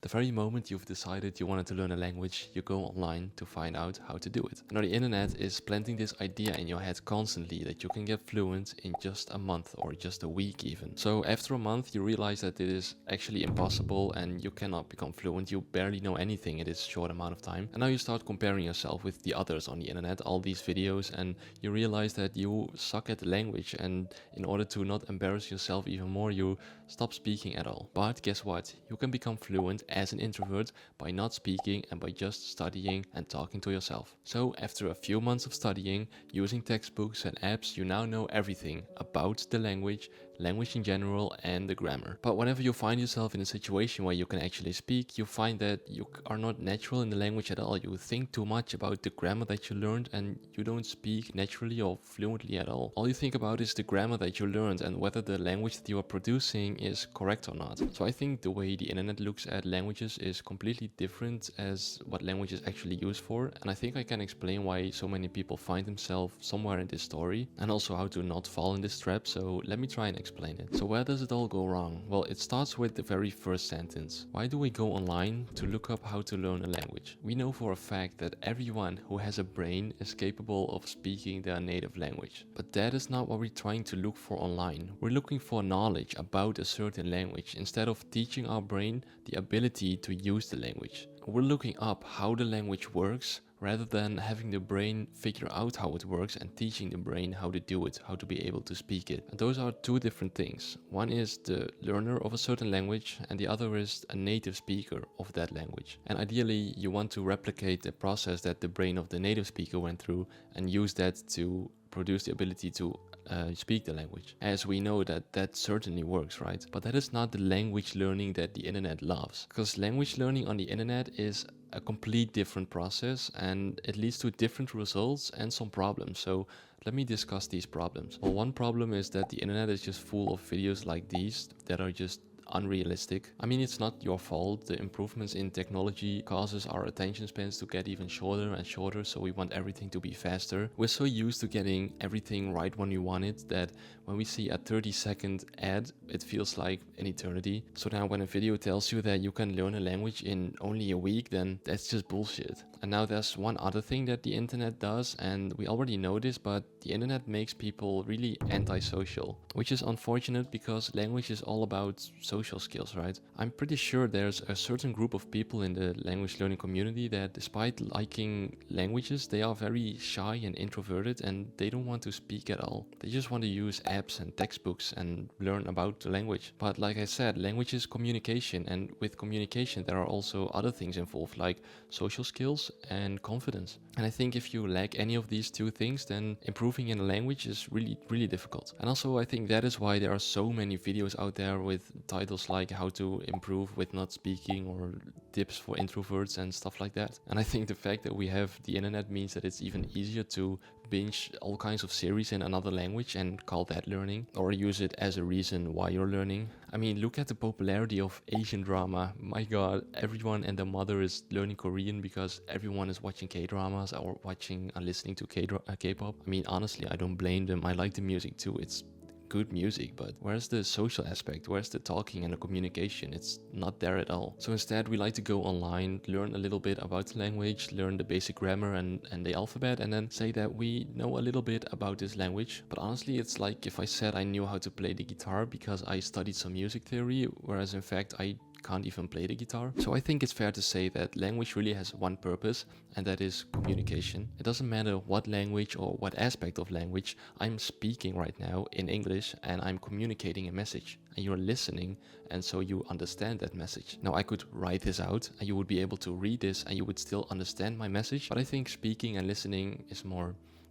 very moment you've decided you wanted to learn a language, you go online to find out how to do it. Now the internet is planting this idea in your head constantly that you can get fluent in just a month or just a week even. So after a month you realize that it is actually impossible and you cannot become fluent. You barely know anything in this short amount of time. And now you start comparing yourself with the others on the internet, all these videos, and you realize that you suck at the language, and in order to not embarrass yourself even more, you stop speaking at all. But guess what? You can become fluent as an introvert by not speaking and by just studying and talking to yourself. So after a few months of studying, using textbooks and apps, you now know everything about the language in general, and the grammar. But whenever you find yourself in a situation where you can actually speak, you find that you are not natural in the language at all. You think too much about the grammar that you learned and you don't speak naturally or fluently at all. All you think about is the grammar that you learned and whether the language that you are producing is correct or not. So I think the way the internet looks at languages is completely different as what language is actually used for, and I think I can explain why so many people find themselves somewhere in this story and also how to not fall in this trap. So let me try and explain it. So where does it all go wrong? Well, it starts with the very first sentence. Why do we go online to look up how to learn a language? We know for a fact that everyone who has a brain is capable of speaking their native language. But that is not what we're trying to look for online. We're looking for knowledge about a certain language instead of teaching our brain the ability to use the language. We're looking up how the language works rather than having the brain figure out how it works and teaching the brain how to do it, how to be able to speak it. And those are two different things. One is the learner of a certain language and the other is a native speaker of that language. And ideally you want to replicate the process that the brain of the native speaker went through and use that to produce the ability to speak the language. As we know that certainly works, right? But that is not the language learning that the internet loves. Because language learning on the internet is a complete different process and it leads to different results and some problems. So let me discuss these problems. Well, one problem is that the internet is just full of videos like these that are just unrealistic. I mean, it's not your fault. The improvements in technology causes our attention spans to get even shorter and shorter, so we want everything to be faster. We're so used to getting everything right when we want it that when we see a 30-second ad, it feels like an eternity. So now when a video tells you that you can learn a language in only a week, then that's just bullshit. And now there's one other thing that the internet does, and we already know this, but the internet makes people really antisocial, which is unfortunate because language is all about social skills, right? I'm pretty sure there's a certain group of people in the language learning community that despite liking languages, they are very shy and introverted and they don't want to speak at all. They just want to use apps and textbooks and learn about the language. But like I said, language is communication, and with communication there are also other things involved like social skills and confidence. And I think if you lack any of these two things, then improving in a language is really difficult. And also I think that is why there are so many videos out there with titles like how to improve with not speaking or tips for introverts and stuff like that. And I think the fact that we have the internet means that it's even easier to binge all kinds of series in another language and call that learning, or use it as a reason why you're learning. I mean, look at the popularity of Asian drama. My god, everyone and their mother is learning Korean because everyone is watching K-dramas or watching and listening to K-pop. I mean, honestly, I don't blame them. I like the music too. It's good music, but where's the social aspect? Where's the talking and the communication? It's not there at all. So instead we like to go online, learn a little bit about the language, learn the basic grammar and the alphabet, and then say that we know a little bit about this language. But honestly, it's like if I said I knew how to play the guitar because I studied some music theory, whereas in fact I can't even play the guitar. So I think it's fair to say that language really has one purpose, and that is communication. It doesn't matter what language or what aspect of language I'm speaking right now in English, and I'm communicating a message and you're listening, and so you understand that message. Now I could write this out and you would be able to read this and you would still understand my message, but I think speaking and listening is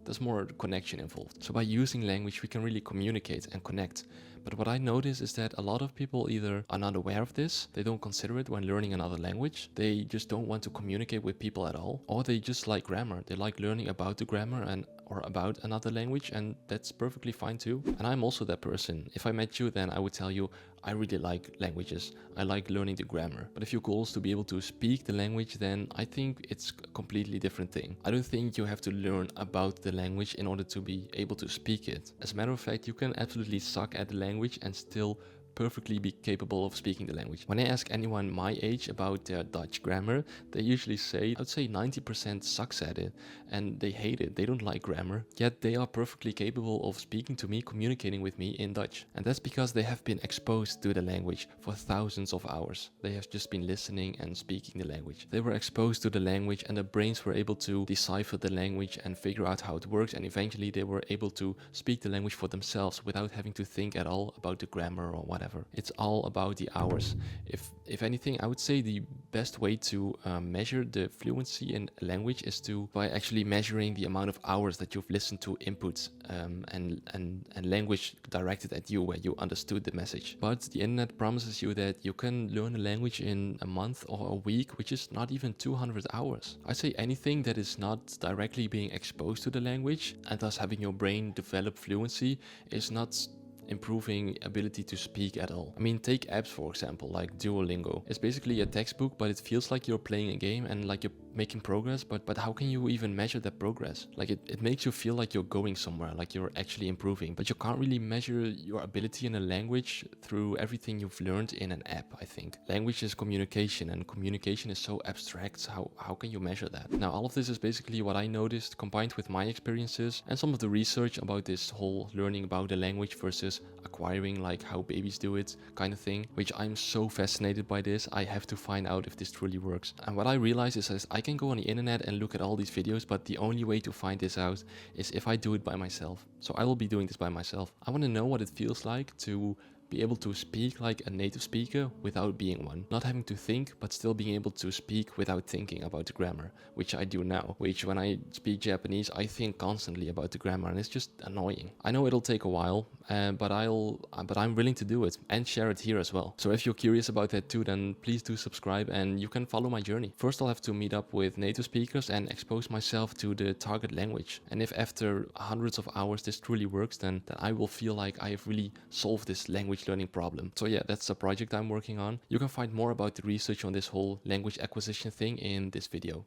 there's more connection involved. So by using language we can really communicate and connect. But what I notice is that a lot of people either are not aware of this, they don't consider it when learning another language, they just don't want to communicate with people at all, or they just like grammar. They like learning about the grammar or about another language, and that's perfectly fine too. And I'm also that person. If I met you, then I would tell you I really like languages. I like learning the grammar. But if your goal is to be able to speak the language, then I think it's a completely different thing. I don't think you have to learn about the language in order to be able to speak it. As a matter of fact, you can absolutely suck at the language and still perfectly be capable of speaking the language. When I ask anyone my age about their Dutch grammar, they usually say, I would say 90% sucks at it, and they hate it. They don't like grammar, yet they are perfectly capable of speaking to me, communicating with me in Dutch. And that's because they have been exposed to the language for thousands of hours. They have just been listening and speaking the language. They were exposed to the language, and their brains were able to decipher the language and figure out how it works, and eventually they were able to speak the language for themselves without having to think at all about the grammar or whatever. It's all about the hours. If anything, I would say the best way to measure the fluency in a language is by actually measuring the amount of hours that you've listened to inputs and language directed at you, where you understood the message. But the internet promises you that you can learn a language in a month or a week, which is not even 200 hours. I say anything that is not directly being exposed to the language and thus having your brain develop fluency is not improving ability to speak at all. I mean, take apps for example, like Duolingo. It's basically a textbook, but it feels like you're playing a game and like you're making progress, but how can you even measure that progress? Like it makes you feel like you're going somewhere, like you're actually improving, but you can't really measure your ability in a language through everything you've learned in an app, I think. Language is communication, and communication is so abstract, so how can you measure that? Now, all of this is basically what I noticed, combined with my experiences and some of the research about this whole learning about the language versus acquiring, like how babies do it kind of thing, which I'm so fascinated by this. I have to find out if this truly works. And what I realize is that I can go on the internet and look at all these videos, but the only way to find this out is if I do it by myself. So I will be doing this by myself. I want to know what it feels like to be able to speak like a native speaker without being one. Not having to think, but still being able to speak without thinking about the grammar, which I do now. Which when I speak Japanese, I think constantly about the grammar, and it's just annoying. I know it'll take a while, but I'm willing to do it and share it here as well. So if you're curious about that too, then please do subscribe and you can follow my journey. First, I'll have to meet up with native speakers and expose myself to the target language. And if after hundreds of hours this truly works, then I will feel like I have really solved this language learning problem. So yeah, that's a project I'm working on. You can find more about the research on this whole language acquisition thing in this video.